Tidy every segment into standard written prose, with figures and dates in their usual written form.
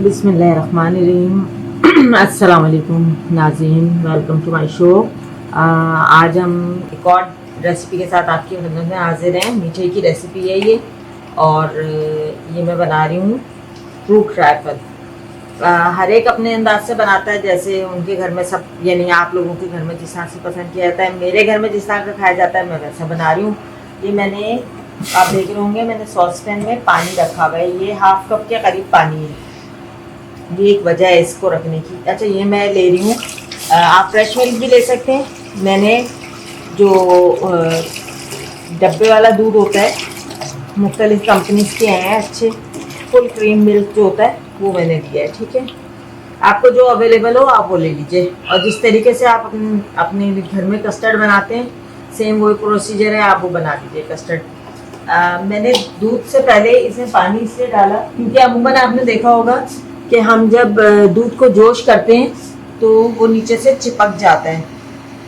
बिस्मिल्लाहिर्रहमानिर्रहीम। अस्सलाम वालेकुम नाज़रीन, वेलकम टू माय शो। आज हम एक और रेसिपी के साथ आपकी खिदमत में हाजिर हैं। मीठे की रेसिपी है ये, और ये मैं बना रही हूँ फ्रूट ट्रैफल। हर एक अपने अंदाज से बनाता है, जैसे उनके घर में सब, यानी आप लोगों के घर में जिस तरह से पसंद किया जाता है, मेरे घर में जिस तरह का खाया जाता है मैं वैसा बना रही हूँ। ये मैंने, आप देख रहे होंगे, मैंने सॉस पैन में पानी रखा हुआ है। ये हाफ कप के करीब पानी है। ये एक वजह है इसको रखने की। अच्छा, ये मैं ले रही हूँ, आप फ्रेश मिल्क भी ले सकते हैं। मैंने जो डब्बे वाला दूध होता है, मुख्तलिफ कंपनीज के हैं अच्छे, फुल क्रीम मिल्क जो होता है वो मैंने लिया है। ठीक है, आपको जो अवेलेबल हो आप वो ले लीजिए। और जिस तरीके से आप अपने घर में कस्टर्ड बनाते हैं, सेम वही प्रोसीजर है, आप वो बना लीजिए कस्टर्ड। मैंने दूध से पहले इसमें पानी इसलिए डाला क्योंकि अमूमन आपने देखा होगा कि हम जब दूध को जोश करते हैं तो वो नीचे से चिपक जाता है।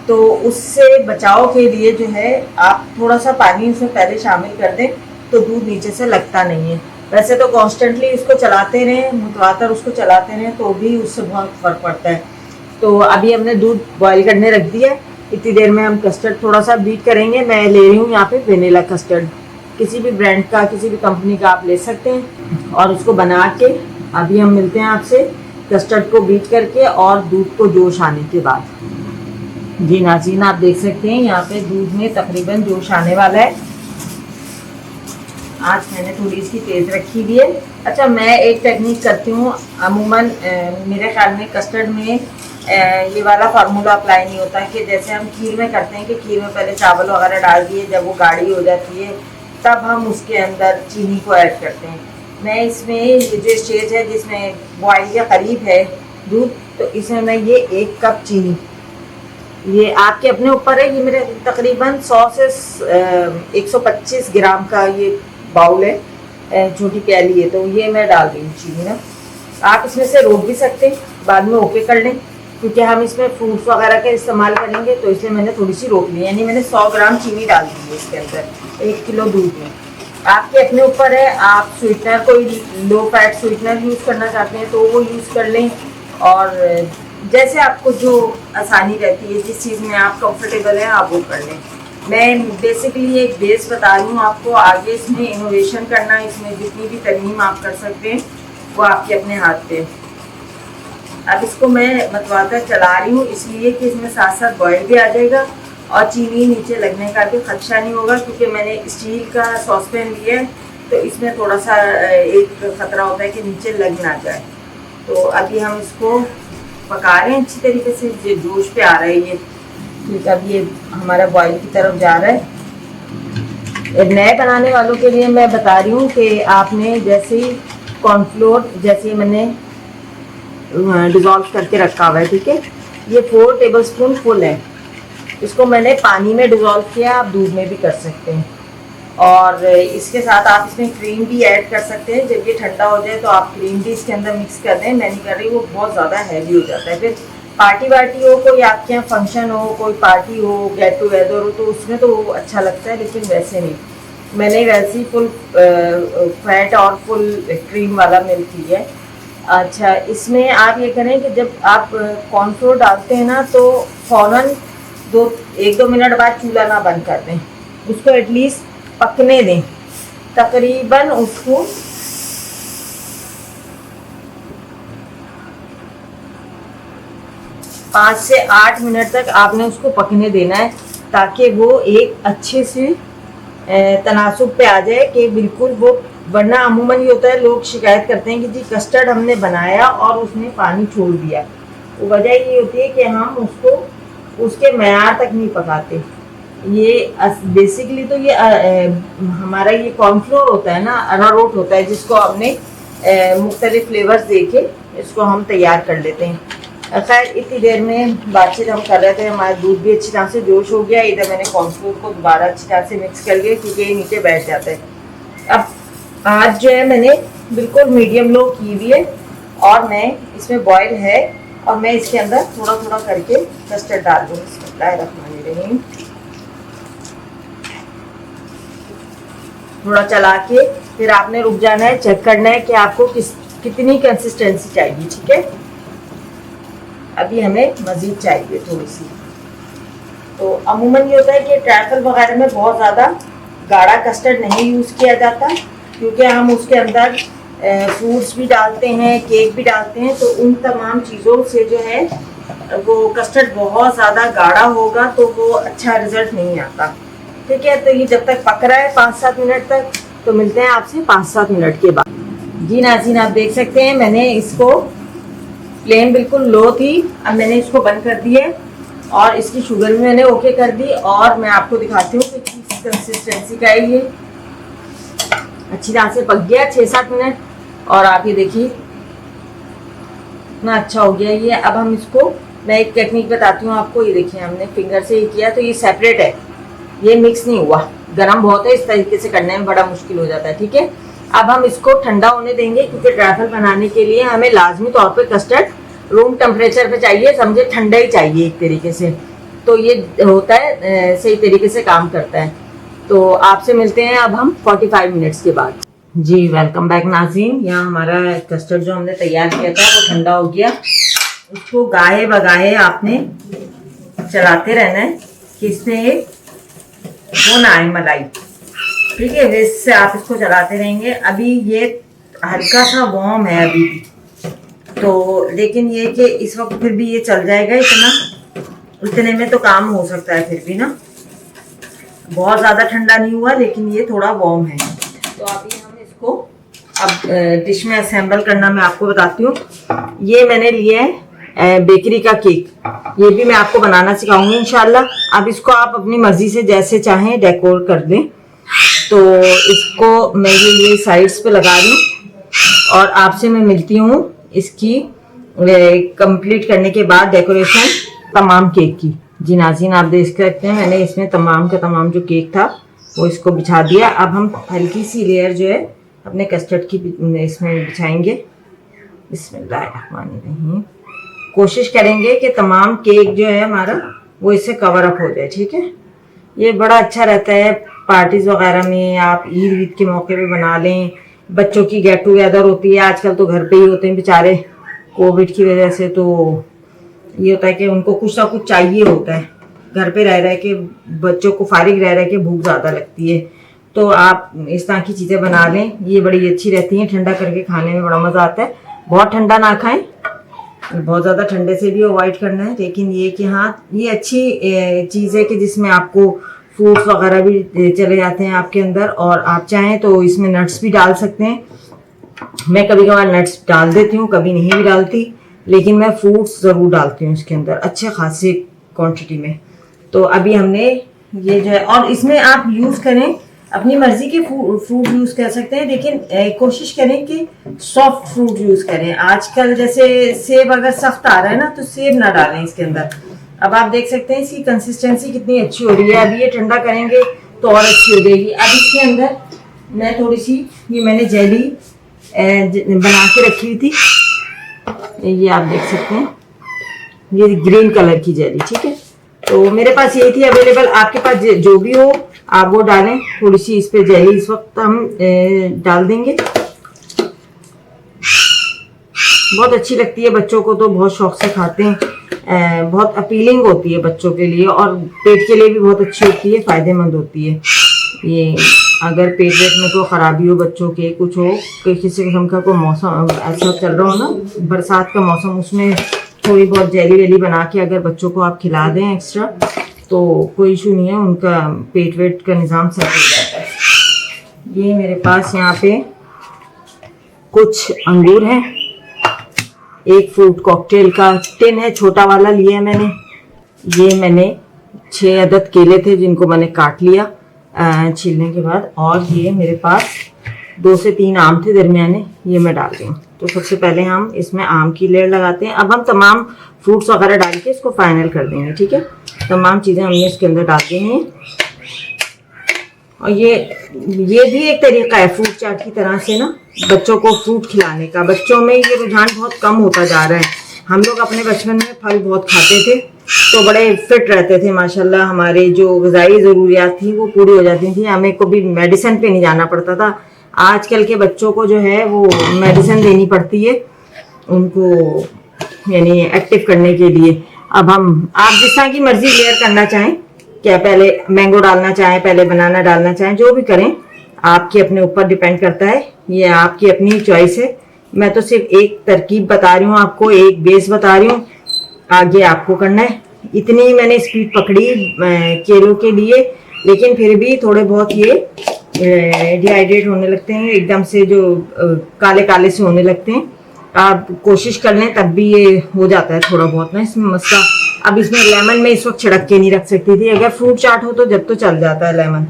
तो उससे बचाव के लिए जो है आप थोड़ा सा पानी उसमें पहले शामिल कर दें तो दूध नीचे से लगता नहीं है। वैसे तो कॉन्स्टेंटली इसको चलाते रहें, मुतवातर उसको चलाते रहें तो भी उससे बहुत फ़र्क पड़ता है। तो अभी हमने दूध बॉयल करने रख दिया। इतनी देर में हम कस्टर्ड थोड़ा सा बीट करेंगे। मैं ले रही हूँ यहाँ पे वेनिला कस्टर्ड, किसी भी ब्रांड का, किसी भी कंपनी का आप ले सकते हैं। और उसको बना के अभी हम मिलते हैं आपसे कस्टर्ड को बीट करके और दूध को जोश आने के बाद। जी नाज़रीन, आप देख सकते हैं यहाँ पे दूध में तकरीबन जोश आने वाला है। आज मैंने थोड़ी इसकी तेज़ रखी हुई है। अच्छा, मैं एक टेक्निक करती हूँ अमूमन, मेरे ख्याल में कस्टर्ड में ये वाला फार्मूला अप्लाई नहीं होता है कि जैसे हम खीर में करते हैं कि खीर में पहले चावल वगैरह डाल दिए, जब वो गाढ़ी हो जाती है तब हम उसके अंदर चीनी को ऐड करते हैं। मैं इसमें ये जो स्टेज है जिसमें बॉयल के करीब है दूध, तो इसमें मैं ये 1 कप चीनी, ये आपके अपने ऊपर है, ये मेरे तकरीबन 100 से 125 ग्राम का ये बाउल है, छोटी प्याली है, तो ये मैं डाल रही हूँ चीनी ना। आप इसमें से रोक भी सकते हैं, बाद में ओके कर लें, क्योंकि हम इसमें फ्रूट्स वगैरह का इस्तेमाल करेंगे तो इसलिए मैंने थोड़ी सी रोक ली। यानी मैंने 100 ग्राम चीनी डाल दी है इसके अंदर 1 किलो दूध में। आपके अपने ऊपर है, आप स्वीटनर, कोई लो फैट स्वीटनर यूज़ करना चाहते हैं तो वो यूज़ कर लें, और जैसे आपको जो आसानी रहती है, जिस चीज़ में आप कंफर्टेबल हैं आप वो कर लें। मैं बेसिकली एक बेस बता रही हूँ आपको, आगे इसमें इनोवेशन करना, इसमें जितनी भी तरमीम आप कर सकते हैं वो आपके अपने हाथ पे। अब इसको मैं मतवाता चला रही हूँ इसलिए कि इसमें साथ साथ बॉयल भी आ जाएगा और चीनी नीचे लगने का भी खदशा नहीं होगा, क्योंकि मैंने स्टील का सॉस पैन लिया है तो इसमें थोड़ा सा एक ख़तरा होता है कि नीचे लग ना जाए। तो अभी हम इसको पका रहे हैं अच्छी तरीके से, ये जोश पे आ रहा है ये, ठीक। अब ये हमारा बॉयल की तरफ जा रहा है। नए बनाने वालों के लिए मैं बता रही हूँ कि आपने जैसे ही कॉर्नफ्लोर, जैसे मैंने डिज़ोल्व करके रखा हुआ है, ठीक है, ये 4 टेबलस्पून फुल है, इसको मैंने पानी में डिज़ोल्व किया, आप दूध में भी कर सकते हैं। और इसके साथ आप इसमें क्रीम भी ऐड कर सकते हैं। जब ये ठंडा हो जाए तो आप क्रीम भी इसके अंदर मिक्स कर दें। मैं नहीं कर रही, वो बहुत ज़्यादा हैवी हो जाता है। फिर पार्टी वार्टी हो, कोई आपके यहाँ फंक्शन हो, कोई पार्टी हो, गेट टुगेदर हो, तो उसमें तो वो अच्छा लगता है, लेकिन वैसे नहीं। मैंने वैसे ही फुल फैट और फुल क्रीम वाला मिल्क लिया है। अच्छा, इसमें आप ये करें कि जब आप कॉर्नफ्लोर डालते हैं ना तो फ़ौरन 1-2 मिनट बाद चूल्हा ना बंद कर दें, उसको एटलीस्ट पकने दें। तकरीबन उसको 5 से 8 मिनट तक आपने उसको पकने देना है, ताकि वो एक अच्छे से तनासुब पे आ जाए कि बिल्कुल वो, वरना अमूमन ये होता है लोग शिकायत करते हैं कि जी कस्टर्ड हमने बनाया और उसने पानी छोड़ दिया। तो वजह ये होती है कि हम उसको उसके मयार तक नहीं पकाते। ये बेसिकली तो ये हमारा ये कॉर्नफ्लोर होता है ना, अरारोट होता है, जिसको हमने मुख्तलिफ फ्लेवर्स दे के इसको हम तैयार कर लेते हैं। खैर, इतनी देर में बातचीत हम कर रहे थे, हमारा दूध भी अच्छी तरह से जोश हो गया। इधर मैंने कॉर्नफ्लोर को दोबारा अच्छी तरह से मिक्स कर लिया क्योंकि ये नीचे बैठ जाता है। अब आज जो है मैंने बिल्कुल मीडियम लो की हुई है और मैं इसमें बॉयल है और मैं इसके अंदर थोड़ा थोड़ा करके कस्टर्ड डाल दूँगी। बिस्मिल्लाहिर्रहमानिर्रहीम। थोड़ा चला के फिर आपने रुक जाना है, चेक करना है कि आपको किस कितनी कंसिस्टेंसी चाहिए, ठीक है। अभी हमें मज़ीद चाहिए थोड़ी सी। तो अमूमन ये होता है कि ट्रैफल वगैरह में बहुत ज़्यादा गाढ़ा कस्टर्ड नहीं यूज़ किया जाता, क्योंकि हम उसके अंदर फ्रूट्स भी डालते हैं, केक भी डालते हैं, तो उन तमाम चीज़ों से जो है वो कस्टर्ड बहुत ज़्यादा गाढ़ा होगा तो वो अच्छा रिजल्ट नहीं आता, ठीक है। तो ये जब तक पक रहा है 5-7 मिनट तक, तो मिलते हैं आपसे 5-7 मिनट के बाद। जी नाज़रीन, आप देख सकते हैं मैंने इसको फ्लेम बिल्कुल लो थी, अब मैंने इसको बंद कर दिया और इसकी शुगर भी मैंने ओके कर दी, और मैं आपको दिखाती हूँ कि किस कंसिस्टेंसी का है। ये अच्छी तरह से पक गया 6-7 मिनट, और आप ये देखिए इतना अच्छा हो गया ये। अब हम इसको, मैं एक टेक्निक बताती हूँ आपको। ये देखिए हमने फिंगर से ये किया तो ये सेपरेट है, ये मिक्स नहीं हुआ। गरम बहुत है, इस तरीके से करने में बड़ा मुश्किल हो जाता है, ठीक है। अब हम इसको ठंडा होने देंगे, क्योंकि ट्रैफल बनाने के लिए हमें लाजमी तौर पे कस्टर्ड रूम टेम्परेचर पे चाहिए, समझे, ठंडा ही चाहिए एक तरीके से, तो ये होता है सही तरीके से काम करता है। तो आपसे मिलते हैं अब हम 45 मिनट्स के बाद। जी वेलकम बैक नाज़रीन। यहाँ हमारा कस्टर्ड जो हमने तैयार किया था वो ठंडा हो गया। उसको गाहे बगाहे आपने चलाते रहना है कि इसमें वो ना आए मलाई, ठीक है। इससे आप इसको चलाते रहेंगे। अभी ये हल्का सा वार्म है अभी भी, तो लेकिन ये कि इस वक्त फिर भी ये चल जाएगा, इतने में तो काम हो सकता है फिर भी ना। बहुत ज़्यादा ठंडा नहीं हुआ, लेकिन ये थोड़ा वार्म है। तो अभी हम इसको अब डिश में असेंबल करना मैं आपको बताती हूँ। ये मैंने लिया है बेकरी का केक, ये भी मैं आपको बनाना सिखाऊंगी इंशाल्लाह। अब इसको आप अपनी मर्जी से जैसे चाहें डेकोर कर दें। तो इसको मैं ये साइड्स पे लगा रही हूँ, और आपसे मैं मिलती हूँ इसकी कंप्लीट करने के बाद डेकोरेशन तमाम केक की। जी नाज़रीन, आप देख सकते हैं मैंने इसमें तमाम का तमाम जो केक था वो इसको बिछा दिया। अब हम हल्की सी लेयर जो है अपने कस्टर्ड की इसमें बिछाएंगे। बिस्मिल्लाहिर्रहमानिर्रहीम। कोशिश करेंगे कि तमाम केक जो है हमारा वो इससे कवर अप हो जाए, ठीक है। ये बड़ा अच्छा रहता है पार्टीज वगैरह में, आप ईद के मौके पे बना लें। बच्चों की गेट टुगेदर होती है, आजकल तो घर पे ही होते हैं बेचारे कोविड की वजह से, तो ये होता है कि उनको कुछ ना कुछ चाहिए होता है। घर पे रह रह के बच्चों को फारिग रह रह के भूख ज़्यादा लगती है, तो आप इस तरह की चीज़ें बना लें, ये बड़ी अच्छी रहती हैं। ठंडा करके खाने में बड़ा मज़ा आता है। बहुत ठंडा ना खाएं, बहुत ज़्यादा ठंडे से भी अवॉइड करना है, लेकिन ये कि हाँ ये अच्छी चीज़ है कि जिसमें आपको फ्रूट्स वगैरह भी चले जाते हैं आपके अंदर, और आप चाहें तो इसमें नट्स भी डाल सकते हैं। मैं कभी कभार नट्स डाल देती हूँ, कभी नहीं भी डालती, लेकिन मैं फ्रूट्स ज़रूर डालती हूँ इसके अंदर अच्छे खासे क्वांटिटी में। तो अभी हमने ये जो है, और इसमें आप यूज़ करें अपनी मर्जी के फ्रूट यूज़ कर सकते हैं, लेकिन कोशिश करें कि सॉफ्ट फ्रूट यूज़ करें। आजकल जैसे सेब अगर सख्त आ रहा है ना, तो सेब ना डालें इसके अंदर। अब आप देख सकते हैं इसकी कंसिस्टेंसी कितनी अच्छी हो रही है। अभी ये ठंडा करेंगे तो और अच्छी हो जाएगी। अब इसके अंदर मैं थोड़ी सी ये मैंने जेली बना के रखी हुई थी, ये आप देख सकते हैं, ये ग्रीन कलर की जेली, ठीक है। तो मेरे पास ये थी अवेलेबल, आपके पास जो भी हो आप वो डालें। थोड़ी सी इस पे जेली इस वक्त हम डाल देंगे। बहुत अच्छी लगती है, बच्चों को तो बहुत शौक से खाते हैं। बहुत अपीलिंग होती है बच्चों के लिए, और पेट के लिए भी बहुत अच्छी होती है, फ़ायदेमंद होती है। ये अगर पेट वेट में कोई ख़राबी हो बच्चों के, कुछ हो, किसी किस्म का कोई मौसम ऐसा चल रहा हो ना, बरसात का मौसम, उसमें थोड़ी बहुत जेली वेली बना के अगर बच्चों को आप खिला दें एक्स्ट्रा, तो कोई इशू नहीं है, उनका पेट वेट का निज़ाम सही हो जाता है। ये मेरे पास यहाँ पे कुछ अंगूर हैं, एक फ्रूट कॉकटेल का टिन है, छोटा वाला लिया है मैंने। ये मैंने 6 अदद केले थे जिनको मैंने काट लिया छीलने के बाद, और ये मेरे पास 2 से 3 आम थे दरमियाने, ये मैं डाल रही हूँ। तो सबसे पहले हम इसमें आम की लेयर लगाते हैं। अब हम तमाम फ्रूट्स वगैरह डाल के इसको फाइनल कर देंगे, ठीक है। तमाम चीज़ें हमने इसके अंदर डाल दी हैं, और ये भी एक तरीका है फ्रूट चाट की तरह से ना बच्चों को फ्रूट खिलाने का। बच्चों में ये रुझान बहुत कम होता जा रहा है। हम लोग अपने बचपन में फल बहुत खाते थे, तो बड़े फिट रहते थे माशाल्लाह। हमारे जो ग़िज़ाई ज़रूरियात थी वो पूरी हो जाती थी, हमें को भी मेडिसिन पे नहीं जाना पड़ता था। आजकल के बच्चों को जो है वो मेडिसिन देनी पड़ती है उनको, यानी एक्टिव करने के लिए। अब आप जिस तरह की मर्जी लेयर करना चाहें, क्या पहले मैंगो डालना चाहें, पहले बनाना डालना चाहें, जो भी करें आपके अपने ऊपर डिपेंड करता है, ये आपकी अपनी चॉइस है। मैं तो सिर्फ एक तरकीब बता रही हूँ आपको, एक बेस बता रही हूँ, आगे आपको करना है। इतनी ही मैंने स्पीड पकड़ी केलों के लिए, लेकिन फिर भी थोड़े बहुत ये डिहाइड्रेट होने लगते हैं एकदम से, जो काले काले से होने लगते हैं। आप कोशिश कर लें तब भी ये हो जाता है थोड़ा बहुत ना इसमें मसला। अब इसमें लेमन में इस वक्त छिड़क के नहीं रख सकती थी, अगर फ्रूट चाट हो तो जब तो चल जाता है लेमन।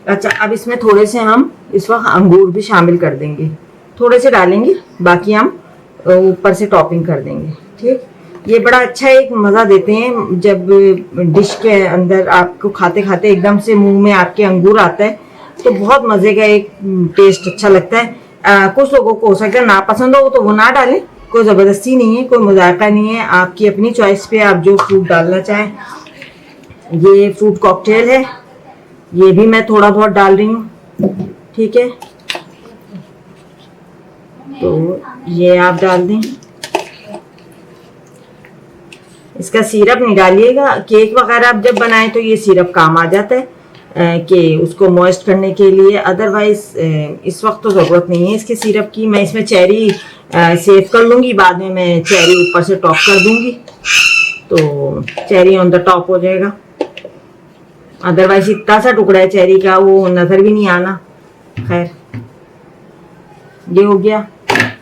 अच्छा, अब इसमें थोड़े से हम इस वक्त अंगूर भी शामिल कर देंगे, थोड़े से डालेंगे, बाकी हम ऊपर से टॉपिंग कर देंगे। ठीक, ये बड़ा अच्छा एक मज़ा देते हैं जब डिश के अंदर आपको खाते खाते एकदम से मुंह में आपके अंगूर आता है, तो बहुत मज़े का एक टेस्ट अच्छा लगता है। कुछ लोगों को हो सकता है ना पसंद हो तो वो ना डालें, कोई ज़बरदस्ती नहीं है, कोई मुज़ायका नहीं है, आपकी अपनी चॉइस पे आप जो फ्रूट डालना चाहें। ये फ्रूट कॉकटेल है, ये भी मैं थोड़ा बहुत डाल रही हूँ। ठीक है, तो ये आप डाल दें। इसका सिरप नहीं डालिएगा, केक वगैरह आप जब बनाएं तो ये सिरप काम आ जाता है कि उसको मॉइस्ट करने के लिए, अदरवाइज इस वक्त तो ज़रूरत नहीं है इसके सिरप की। मैं इसमें चेरी सेव कर लूँगी, बाद में मैं चेरी ऊपर से टॉप कर दूँगी, तो चेरी ऑन द टॉप हो जाएगा। अदरवाइज इतना सा टुकड़ा है चेरी का, वो नज़र भी नहीं आना। खैर, ये हो गया।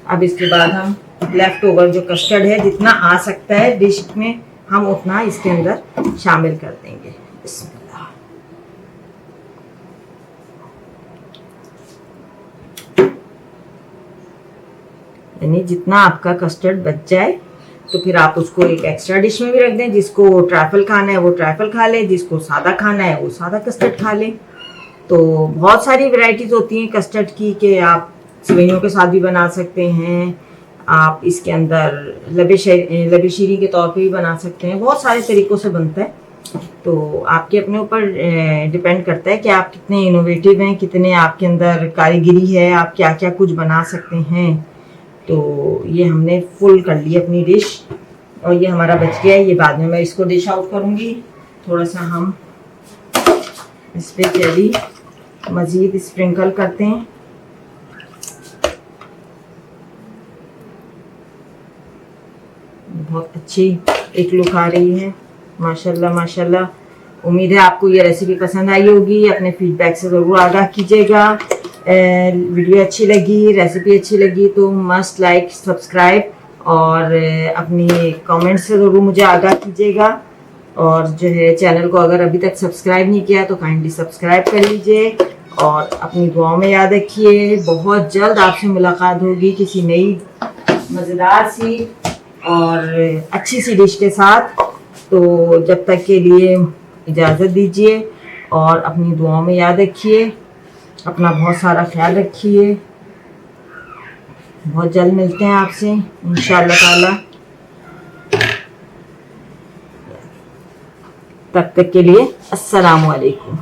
अब इसके बाद हम लेफ्ट ओवर जो कस्टर्ड है, जितना आ सकता है डिश में हम उतना इसके अंदर शामिल कर देंगे। बिस्मिल्लाह। यानी जितना आपका कस्टर्ड बच जाए तो फिर आप उसको एक एक्स्ट्रा डिश में भी रख दें। जिसको ट्रैफल खाना है वो ट्रैफल खा ले, जिसको सादा खाना है वो सादा कस्टर्ड खा ले। तो बहुत सारी वैरायटीज़ होती हैं कस्टर्ड की, कि आप सेवइयों के साथ भी बना सकते हैं, आप इसके अंदर लबे शीरी के तौर पे भी बना सकते हैं, बहुत सारे तरीक़ों से बनता है। तो आपके अपने ऊपर डिपेंड करता है कि आप कितने इनोवेटिव हैं, कितने आपके अंदर कारीगरी है, आप क्या क्या कुछ बना सकते हैं। तो ये हमने फुल कर ली अपनी डिश, और ये हमारा बच गया है, ये बाद में मैं इसको डिश आउट करूँगी। थोड़ा सा हम इस पर चेरी मज़ीद स्प्रिंकल करते हैं। बहुत अच्छी एक लुक आ रही है, माशाल्लाह माशाल्लाह। उम्मीद है आपको ये रेसिपी पसंद आई होगी, अपने फीडबैक से ज़रूर आगाह कीजिएगा। वीडियो अच्छी लगी, रेसिपी अच्छी लगी तो मस्ट लाइक, सब्सक्राइब और अपनी कमेंट से ज़रूर मुझे आगाह कीजिएगा। और जो है चैनल को अगर अभी तक सब्सक्राइब नहीं किया तो काइंडली सब्सक्राइब कर लीजिए, और अपनी दुआओं में याद रखिए। बहुत जल्द आपसे मुलाकात होगी किसी नई मज़ेदार सी और अच्छी सी डिश के साथ। तो जब तक के लिए इजाज़त दीजिए, और अपनी दुआओं में याद रखिए, अपना बहुत सारा ख्याल रखिए। बहुत जल्द मिलते हैं आपसे इंशाअल्लाह ताला। तब तक के लिए अस्सलामु अलैकुम।